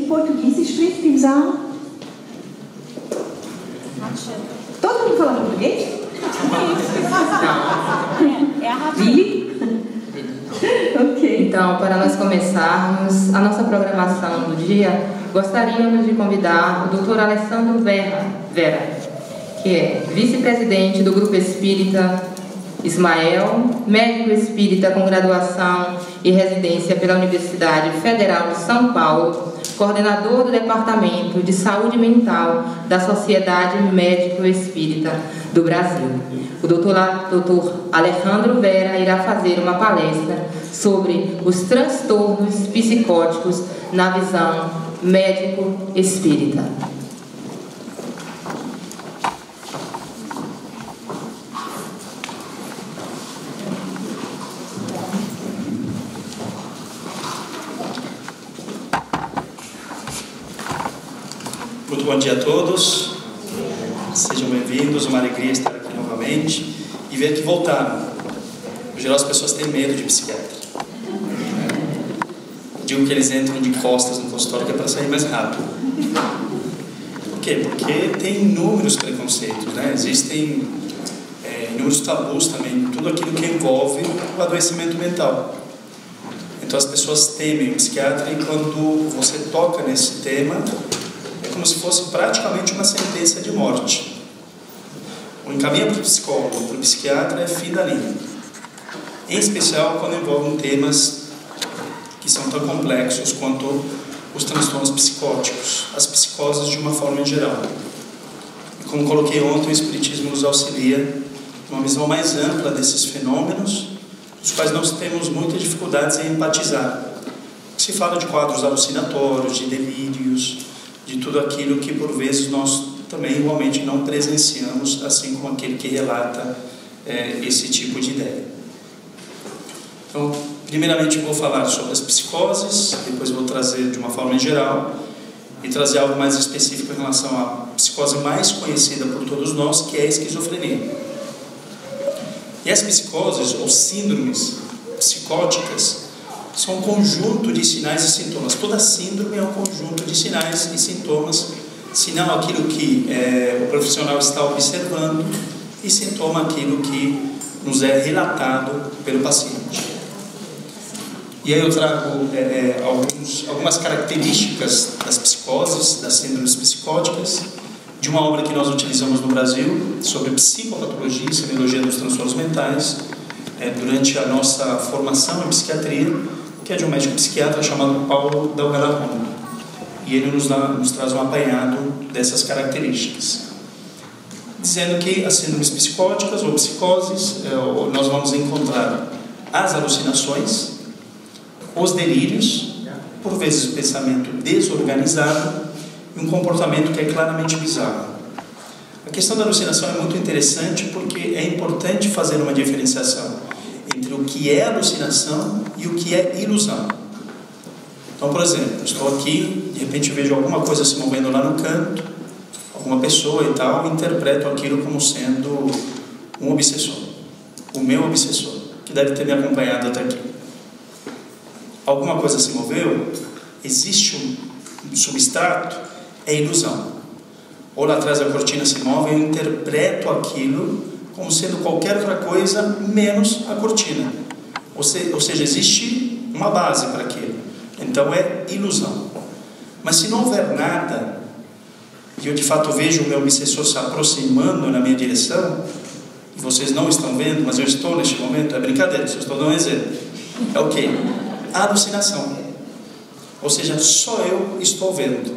Portugies spricht im Saal? Todo mundo fala português? Billy? Ok. Então, para nós começarmos a nossa programação do dia, gostaríamos de convidar o Dr. Alessandro Vera, que é vice-presidente do Grupo Espírita Ismael, médico espírita com graduação e residência pela Universidade Federal de São Paulo, coordenador do Departamento de Saúde Mental da Sociedade Médico Espírita do Brasil. O Dr. Alessandro Vera irá fazer uma palestra sobre os transtornos psicóticos na visão médico-espírita. Muito bom dia a todos, sejam bem-vindos, uma alegria estar aqui novamente e ver que voltaram. Em geral as pessoas têm medo de psiquiatra. Digo que eles entram de costas no consultório que é para sair mais rápido. Por quê? Porque tem inúmeros preconceitos, né? Existem inúmeros tabus também, tudo aquilo que envolve o adoecimento mental. Então as pessoas temem o psiquiatra e quando você toca nesse tema, é como se fosse praticamente uma sentença de morte. O encaminho para o psicólogo, para o psiquiatra, é fim da linha. Em especial quando envolvem temas que são tão complexos quanto os transtornos psicóticos, as psicoses de uma forma em geral. E como coloquei ontem, o Espiritismo nos auxilia uma visão mais ampla desses fenômenos, dos quais nós temos muitas dificuldades em empatizar. Se fala de quadros alucinatórios, de delírios, de tudo aquilo que por vezes nós também igualmente não presenciamos, assim como aquele que relata esse tipo de ideia. Então, primeiramente vou falar sobre as psicoses, depois vou trazer de uma forma em geral e trazer algo mais específico em relação à psicose mais conhecida por todos nós, que é a esquizofrenia. E as psicoses ou síndromes psicóticas são um conjunto de sinais e sintomas. Toda síndrome é um conjunto de sinais e sintomas. Sinal aquilo que o profissional está observando e sintoma aquilo que nos é relatado pelo paciente. E aí eu trago algumas características das psicoses, das síndromes psicóticas, de uma obra que nós utilizamos no Brasil sobre psicopatologia e semiologia dos transtornos mentais, durante a nossa formação em psiquiatria, que é de um médico psiquiatra chamado Paulo Dalgarra. E ele nos traz um apanhado dessas características, dizendo que as síndromes psicóticas ou psicoses, nós vamos encontrar as alucinações, os delírios, por vezes o pensamento desorganizado e um comportamento que é claramente bizarro. A questão da alucinação é muito interessante porque é importante fazer uma diferenciação entre o que é alucinação e o que é ilusão. Então, por exemplo, estou aqui, de repente vejo alguma coisa se movendo lá no canto, alguma pessoa e tal, e interpreto aquilo como sendo um obsessor, o meu obsessor, que deve ter me acompanhado até aqui. Alguma coisa se moveu, existe um substrato, é ilusão. Ou lá atrás a cortina se move, eu interpreto aquilo como sendo qualquer outra coisa menos a cortina. Ou seja, existe uma base para aquilo. Então é ilusão. Mas se não houver nada, e eu de fato vejo o meu obsessor se aproximando na minha direção, e vocês não estão vendo, mas eu estou neste momento, é brincadeira, só estou dando um exemplo. É o quê? A alucinação. Ou seja, só eu estou vendo.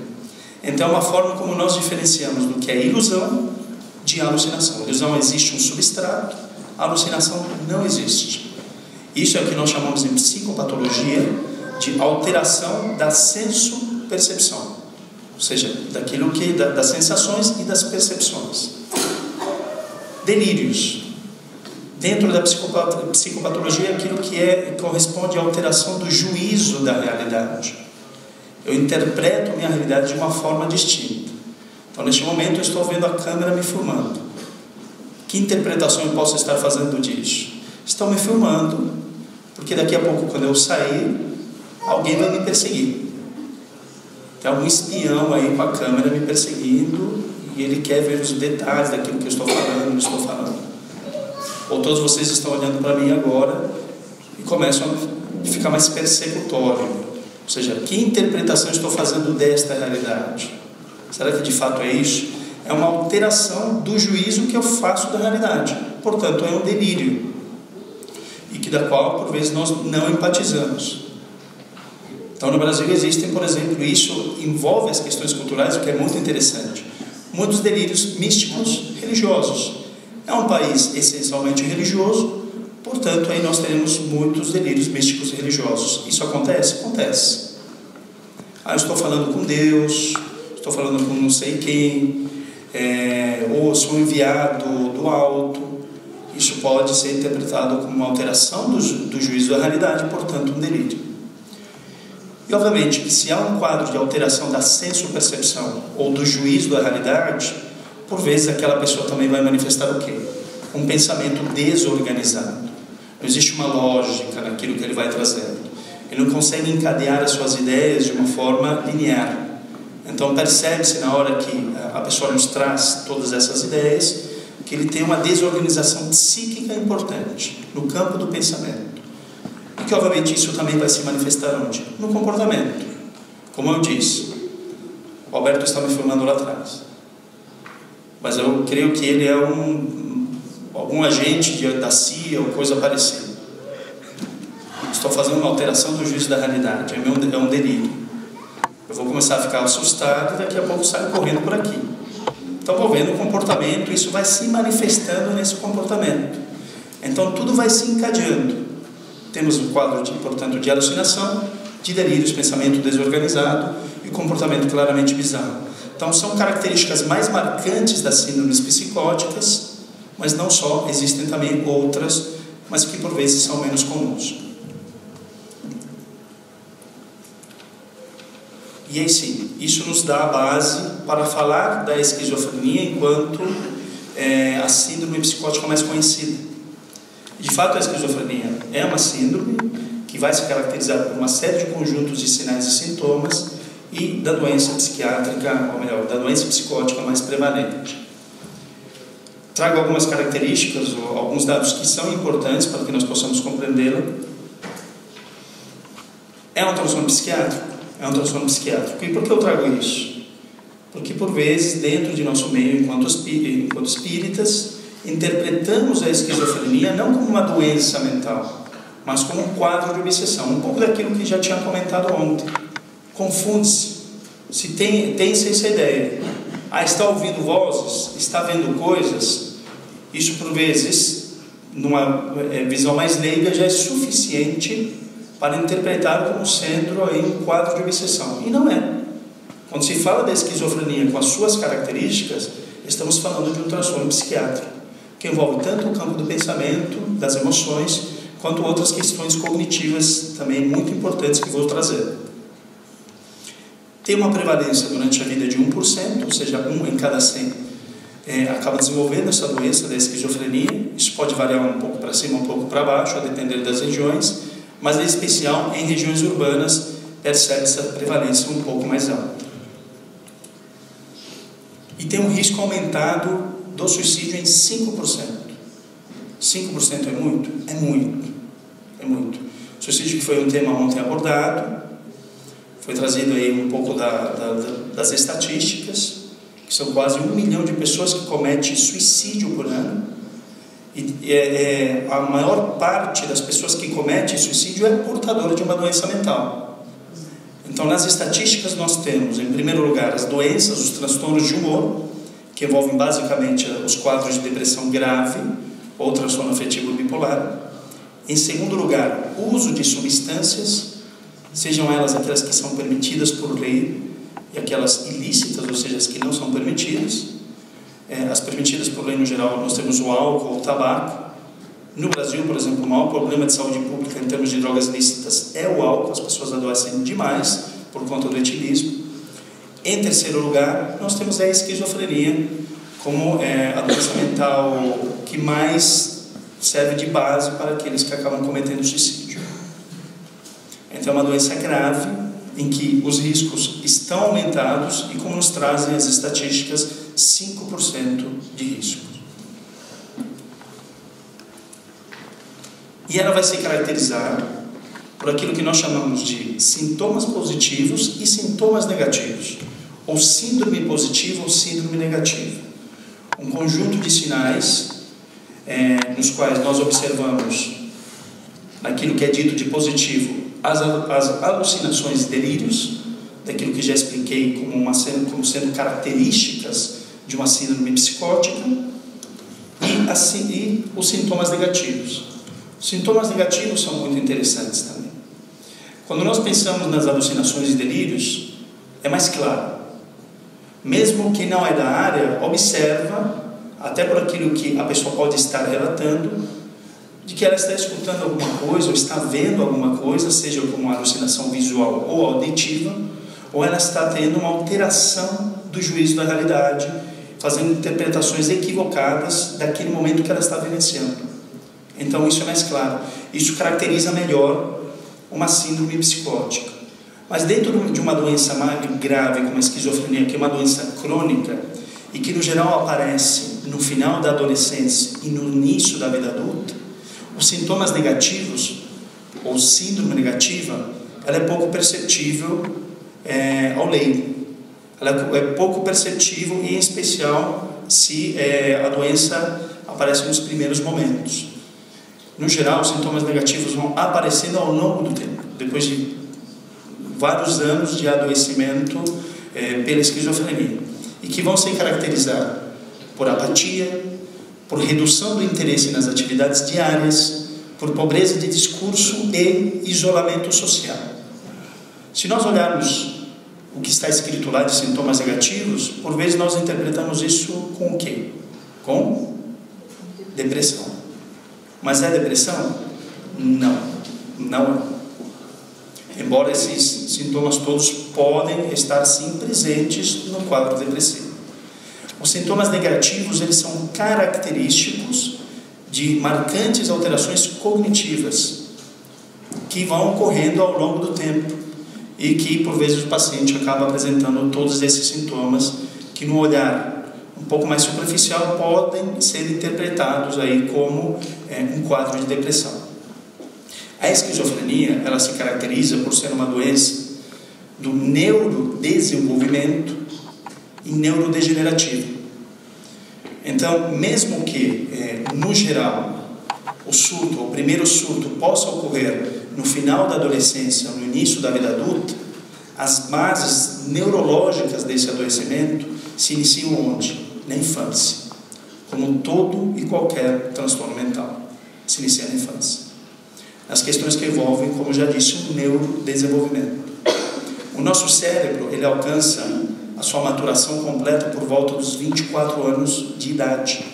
Então é uma forma como nós diferenciamos do que é ilusão de alucinação. Ilusão existe um substrato, a alucinação não existe. Isso é o que nós chamamos em psicopatologia de alteração da senso-percepção, ou seja, daquilo que das sensações e das percepções. Delírios. Dentro da psicopatologia, aquilo que corresponde à alteração do juízo da realidade. Eu interpreto a minha realidade de uma forma distinta. Então, neste momento, eu estou vendo a câmera me filmando. Que interpretação eu posso estar fazendo disso? Estão me filmando, porque daqui a pouco, quando eu sair, alguém vai me perseguir. Tem algum espião aí com a câmera me perseguindo e ele quer ver os detalhes daquilo que eu estou falando, não estou falando. Ou todos vocês estão olhando para mim agora e começam a ficar mais persecutório. Ou seja, que interpretação estou fazendo desta realidade? Será que de fato é isso? É uma alteração do juízo que eu faço da realidade. Portanto, é um delírio. E que da qual, por vezes, nós não empatizamos. Então, no Brasil existem, por exemplo, isso envolve as questões culturais, o que é muito interessante. Muitos delírios místicos religiosos. É um país essencialmente religioso, portanto, aí nós teremos muitos delírios místicos religiosos. Isso acontece? Acontece. Eu estou falando com Deus, estou falando com não sei quem, ou sou enviado do alto. Isso pode ser interpretado como uma alteração do juízo da realidade, portanto, um delírio. E, obviamente, que se há um quadro de alteração da senso-percepção ou do juízo da realidade, por vezes aquela pessoa também vai manifestar o quê? Um pensamento desorganizado. Não existe uma lógica naquilo que ele vai trazendo. Ele não consegue encadear as suas ideias de uma forma linear. Então percebe-se na hora que a pessoa nos traz todas essas ideias, que ele tem uma desorganização psíquica importante no campo do pensamento. E que obviamente isso também vai se manifestar onde? No comportamento. Como eu disse, o Alberto está me filmando lá atrás. Mas eu creio que ele é algum agente da CIA ou coisa parecida. Estou fazendo uma alteração do juízo da realidade. É um delírio. Eu vou começar a ficar assustado e daqui a pouco saio correndo por aqui. Então vou vendo o comportamento, isso vai se manifestando nesse comportamento. Então tudo vai se encadeando. Temos um quadro, portanto, de alucinação, de delírios, pensamento desorganizado e comportamento claramente bizarro. Então são características mais marcantes das síndromes psicóticas, mas não só, existem também outras, mas que por vezes são menos comuns. E aí sim, isso nos dá a base para falar da esquizofrenia enquanto a síndrome psicótica mais conhecida. De fato, a esquizofrenia é uma síndrome que vai se caracterizar por uma série de conjuntos de sinais e sintomas e da doença psiquiátrica, ou melhor, da doença psicótica mais prevalente. Trago algumas características ou alguns dados que são importantes para que nós possamos compreendê-la. É um transtorno psiquiátrico? É um transtorno psiquiátrico. E por que eu trago isso? Porque, por vezes, dentro de nosso meio, enquanto espíritas, interpretamos a esquizofrenia não como uma doença mental, mas como um quadro de obsessão. Um pouco daquilo que já tinha comentado ontem. Confunde-se. Se tem-se essa ideia. Está ouvindo vozes? Está vendo coisas? Isso, por vezes, numa visão mais leiga, já é suficiente para interpretar como sendo aí um quadro de obsessão. E não é. Quando se fala da esquizofrenia com as suas características, estamos falando de um transtorno psiquiátrico, que envolve tanto o campo do pensamento, das emoções, quanto outras questões cognitivas também muito importantes que vou trazer. Tem uma prevalência durante a vida de 1%, ou seja, 1 em cada 100 acaba desenvolvendo essa doença da esquizofrenia. Isso pode variar um pouco para cima, um pouco para baixo, a depender das regiões, mas em especial em regiões urbanas percebe essa prevalência um pouco mais alta. E tem um risco aumentado do suicídio em 5%. 5% é muito? É muito. É muito. O suicídio, que foi um tema ontem abordado, foi trazido aí um pouco das estatísticas, que são quase 1 milhão de pessoas que cometem suicídio por ano. E a maior parte das pessoas que cometem suicídio é portadora de uma doença mental. Então, nas estatísticas nós temos, em primeiro lugar, as doenças, os transtornos de humor, que envolvem basicamente os quadros de depressão grave ou transtorno afetivo bipolar. Em segundo lugar, o uso de substâncias, sejam elas aquelas que são permitidas por lei e aquelas ilícitas, ou seja, as que não são permitidas. As permitidas por lei, no geral, nós temos o álcool, o tabaco. No Brasil, por exemplo, o maior problema de saúde pública em termos de drogas lícitas é o álcool. As pessoas adoecem demais por conta do etilismo. Em terceiro lugar, nós temos a esquizofrenia como a doença mental que mais serve de base para aqueles que acabam cometendo suicídio. Então é uma doença grave em que os riscos estão aumentados e como nos trazem as estatísticas, 5% de riscos. E ela vai se caracterizar por aquilo que nós chamamos de sintomas positivos e sintomas negativos, ou síndrome positiva ou síndrome negativa. Um conjunto de sinais nos quais nós observamos aquilo que é dito de positivo, as alucinações e delírios, daquilo que já expliquei como sendo características de uma síndrome psicótica, e os sintomas negativos. Os sintomas negativos são muito interessantes também. Quando nós pensamos nas alucinações e delírios, é mais claro. Mesmo quem não é da área, observa, até por aquilo que a pessoa pode estar relatando, de que ela está escutando alguma coisa, ou está vendo alguma coisa, seja como uma alucinação visual ou auditiva, ou ela está tendo uma alteração do juízo da realidade, fazendo interpretações equivocadas daquele momento que ela está vivenciando. Então isso é mais claro. Isso caracteriza melhor uma síndrome psicótica. Mas dentro de uma doença mais grave como a esquizofrenia, que é uma doença crônica e que no geral aparece no final da adolescência e no início da vida adulta, os sintomas negativos ou síndrome negativa, ela é pouco perceptível ao leigo. Ela é pouco perceptível, e em especial se a doença aparece nos primeiros momentos. No geral, os sintomas negativos vão aparecendo ao longo do tempo, depois de vários anos de adoecimento pela esquizofrenia, e que vão se caracterizar por apatia, por redução do interesse nas atividades diárias, por pobreza de discurso e isolamento social. Se nós olharmos o que está escrito lá de sintomas negativos, por vezes nós interpretamos isso com o quê? Com depressão. Mas é depressão? Não, não é. Embora esses sintomas todos podem estar sim presentes no quadro depressivo. Os sintomas negativos, eles são característicos de marcantes alterações cognitivas que vão ocorrendo ao longo do tempo e que por vezes o paciente acaba apresentando todos esses sintomas que no olhar um pouco mais superficial podem ser interpretados aí como um quadro de depressão. A esquizofrenia, ela se caracteriza por ser uma doença do neurodesenvolvimento e neurodegenerativo. Então, mesmo que, no geral, o primeiro surto possa ocorrer no final da adolescência, no início da vida adulta, as bases neurológicas desse adoecimento se iniciam onde? Na infância. Como todo e qualquer transtorno mental, se inicia na infância. As questões que envolvem, como já disse, o neurodesenvolvimento. O nosso cérebro, ele alcança a sua maturação completa por volta dos 24 anos de idade.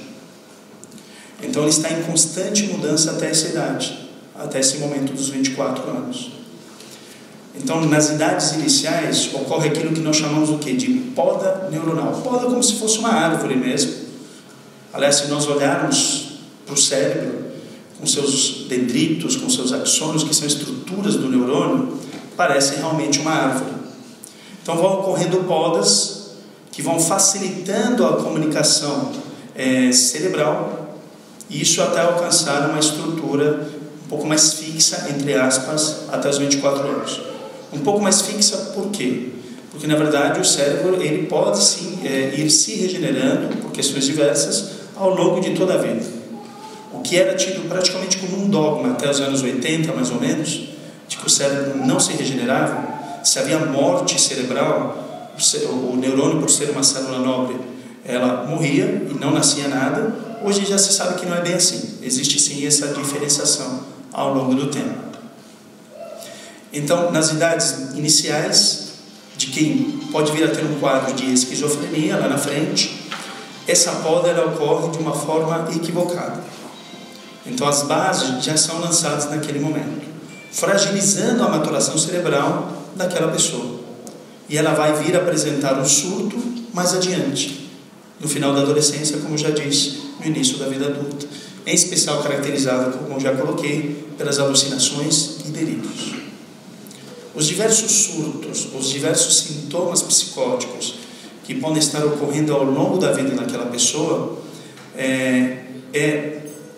Então ele está em constante mudança até essa idade, até esse momento dos 24 anos. Então, nas idades iniciais, ocorre aquilo que nós chamamos o quê? De poda neuronal. Poda como se fosse uma árvore mesmo. Aliás, se nós olharmos para o cérebro, com seus dendritos, com seus axônios, que são estruturas do neurônio, parece realmente uma árvore. Então vão ocorrendo podas que vão facilitando a comunicação cerebral, e isso até alcançar uma estrutura um pouco mais fixa, entre aspas, até os 24 anos. Um pouco mais fixa por quê? Porque na verdade o cérebro ele pode sim ir se regenerando por questões diversas ao longo de toda a vida. O que era tido praticamente como um dogma até os anos 80, mais ou menos, de que o cérebro não se regenerava, se havia morte cerebral, o neurônio, por ser uma célula nobre, ela morria e não nascia nada. Hoje já se sabe que não é bem assim. Existe sim essa diferenciação ao longo do tempo. Então, nas idades iniciais, de quem pode vir a ter um quadro de esquizofrenia lá na frente, essa poda ela ocorre de uma forma equivocada. Então as bases já são lançadas naquele momento, fragilizando a maturação cerebral daquela pessoa. E ela vai vir apresentar um surto mais adiante, no final da adolescência, como já disse, no início da vida adulta, em especial caracterizada, como já coloquei, pelas alucinações e delírios. Os diversos surtos, os diversos sintomas psicóticos que podem estar ocorrendo ao longo da vida daquela pessoa,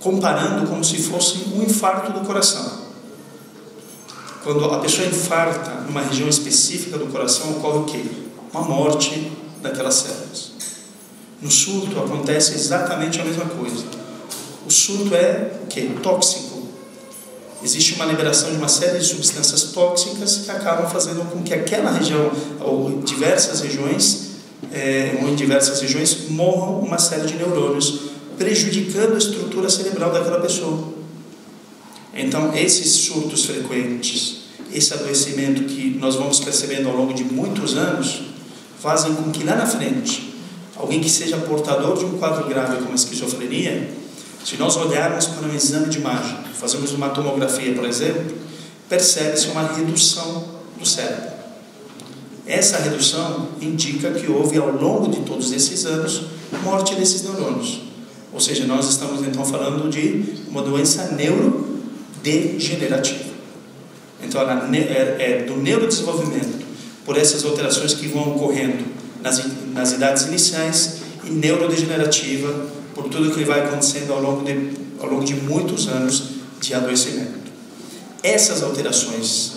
comparando como se fosse um infarto do coração. Quando a pessoa infarta numa região específica do coração, ocorre o quê? Uma morte daquelas células. No surto acontece exatamente a mesma coisa. O surto é o quê? Tóxico. Existe uma liberação de uma série de substâncias tóxicas que acabam fazendo com que aquela região, ou em diversas regiões, morram uma série de neurônios, prejudicando a estrutura cerebral daquela pessoa. Então, esses surtos frequentes, esse adoecimento que nós vamos percebendo ao longo de muitos anos, fazem com que lá na frente, alguém que seja portador de um quadro grave como a esquizofrenia, se nós olharmos para um exame de imagem, fazemos uma tomografia, por exemplo, percebe-se uma redução do cérebro. Essa redução indica que houve, ao longo de todos esses anos, morte desses neurônios. Ou seja, nós estamos então falando de uma doença neurodegenerativa. Então, ela é do neurodesenvolvimento, por essas alterações que vão ocorrendo nas idades iniciais, e neurodegenerativa, por tudo que vai acontecendo ao longo de muitos anos de adoecimento. Essas alterações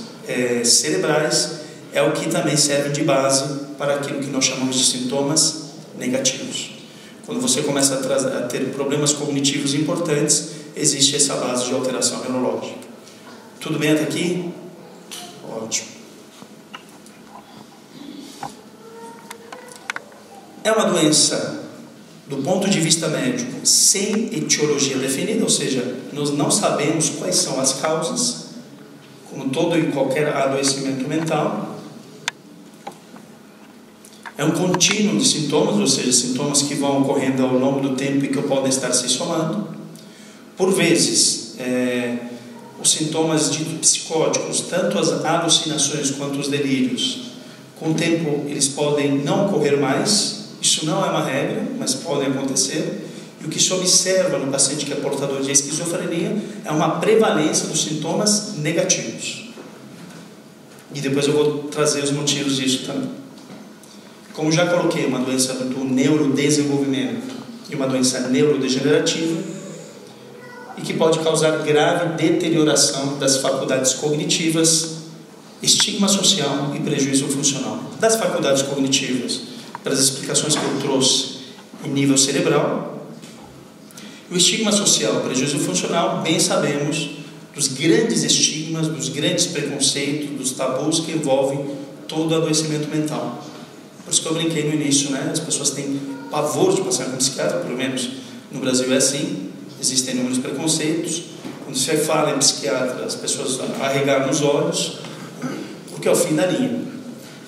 cerebrais é o que também serve de base para aquilo que nós chamamos de sintomas negativos. Quando você começa a ter problemas cognitivos importantes, existe essa base de alteração neurológica. Tudo bem até aqui? Ótimo. É uma doença, do ponto de vista médico, sem etiologia definida, ou seja, nós não sabemos quais são as causas, como todo e qualquer adoecimento mental. É um contínuo de sintomas, ou seja, sintomas que vão ocorrendo ao longo do tempo e que podem estar se somando. Por vezes, os sintomas psicóticos, tanto as alucinações quanto os delírios, com o tempo eles podem não ocorrer mais. Isso não é uma regra, mas podem acontecer. E o que se observa no paciente que é portador de esquizofrenia é uma prevalência dos sintomas negativos. E depois eu vou trazer os motivos disso também. Como já coloquei, uma doença do neurodesenvolvimento e uma doença neurodegenerativa, e que pode causar grave deterioração das faculdades cognitivas, estigma social e prejuízo funcional. Das faculdades cognitivas, pelas explicações que eu trouxe em nível cerebral, o estigma social, o prejuízo funcional, bem sabemos dos grandes estigmas, dos grandes preconceitos, dos tabus que envolvem todo adoecimento mental. Por isso que eu brinquei no início, né? As pessoas têm pavor de passar com psiquiatra, pelo menos no Brasil é assim. Existem inúmeros preconceitos. Quando você fala em psiquiatra, as pessoas arregaram os olhos, porque é o fim da linha.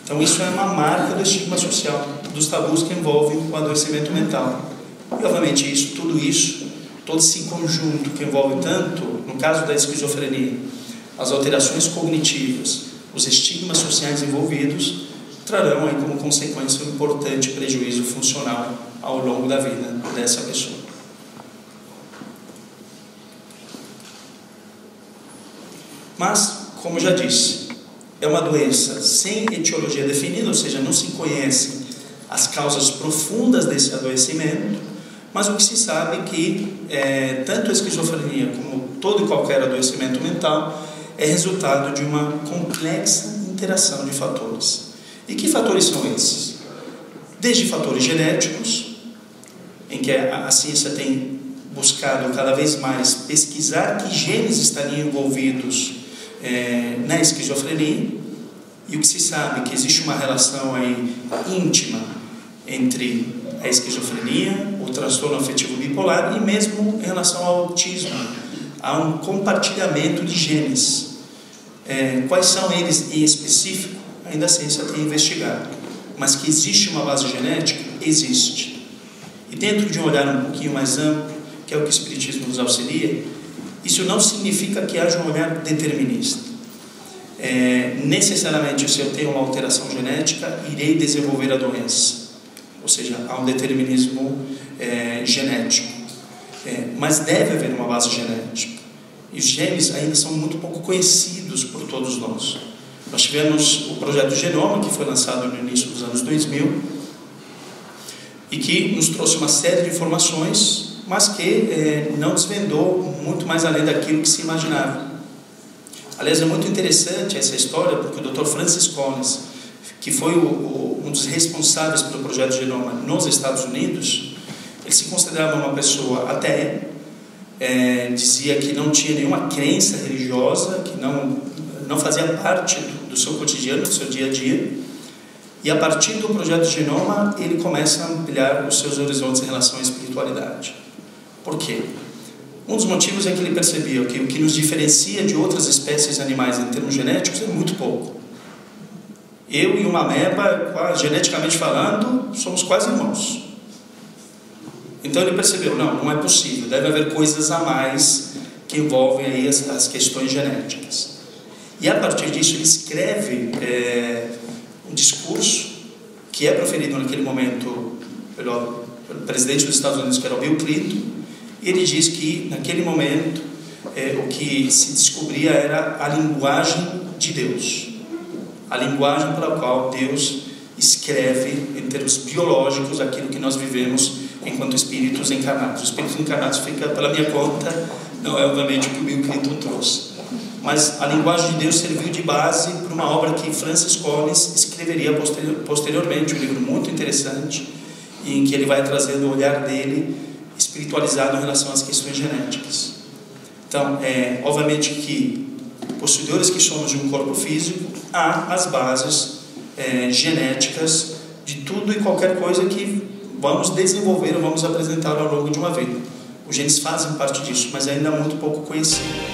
Então isso é uma marca do estigma social, dos tabus que envolvem o adoecimento mental. E obviamente tudo isso, todo esse conjunto que envolve tanto, no caso da esquizofrenia, as alterações cognitivas, os estigmas sociais envolvidos, trarão aí como consequência um importante prejuízo funcional ao longo da vida dessa pessoa. Mas, como já disse, é uma doença sem etiologia definida, ou seja, não se conhecem as causas profundas desse adoecimento, mas o que se sabe é que tanto a esquizofrenia como todo e qualquer adoecimento mental é resultado de uma complexa interação de fatores. E que fatores são esses? Desde fatores genéticos, em que a ciência tem buscado cada vez mais pesquisar que genes estariam envolvidos na esquizofrenia, e o que se sabe é que existe uma relação aí íntima entre a esquizofrenia, o transtorno afetivo bipolar e mesmo em relação ao autismo. Há um compartilhamento de genes. Quais são eles em específico? Ainda a ciência tem investigado. Mas que existe uma base genética? Existe. E dentro de um olhar um pouquinho mais amplo, que é o que o Espiritismo nos auxilia, isso não significa que haja um olhar determinista. Necessariamente, se eu tenho uma alteração genética, irei desenvolver a doença. Ou seja, há um determinismo genético. Mas deve haver uma base genética. E os genes ainda são muito pouco conhecidos por todos nós. Nós tivemos o projeto Genoma, que foi lançado no início dos anos 2000, e que nos trouxe uma série de informações, mas que não desvendou muito mais além daquilo que se imaginava. Aliás, é muito interessante essa história, porque o Dr. Francis Collins, que foi um dos responsáveis pelo projeto Genoma nos Estados Unidos, ele se considerava uma pessoa ateia, dizia que não tinha nenhuma crença religiosa, que não fazia parte do seu cotidiano, do seu dia a dia. E a partir do projeto Genoma, ele começa a ampliar os seus horizontes em relação à espiritualidade. Por quê? Um dos motivos é que ele percebia que o que nos diferencia de outras espécies animais em termos genéticos é muito pouco. Eu e uma ameba, geneticamente falando, somos quase irmãos. Então ele percebeu, não é possível, deve haver coisas a mais que envolvem aí as questões genéticas. E a partir disso ele escreve um discurso que é proferido naquele momento pelo presidente dos Estados Unidos, que era o Bill Clinton. E ele diz que, naquele momento, o que se descobria era a linguagem de Deus. A linguagem pela qual Deus escreve, em termos biológicos, aquilo que nós vivemos enquanto espíritos encarnados. Os espíritos encarnados fica pela minha conta, não é obviamente o que o Bill Clinton trouxe. Mas a linguagem de Deus serviu de base para uma obra que Francis Collins escreveria posteriormente, um livro muito interessante, em que ele vai trazendo o olhar dele espiritualizado em relação às questões genéticas. Então, obviamente que, possuidores que somos de um corpo físico, há as bases genéticas de tudo e qualquer coisa que vamos desenvolver ou vamos apresentar ao longo de uma vida. Os genes fazem parte disso, mas ainda é muito pouco conhecido.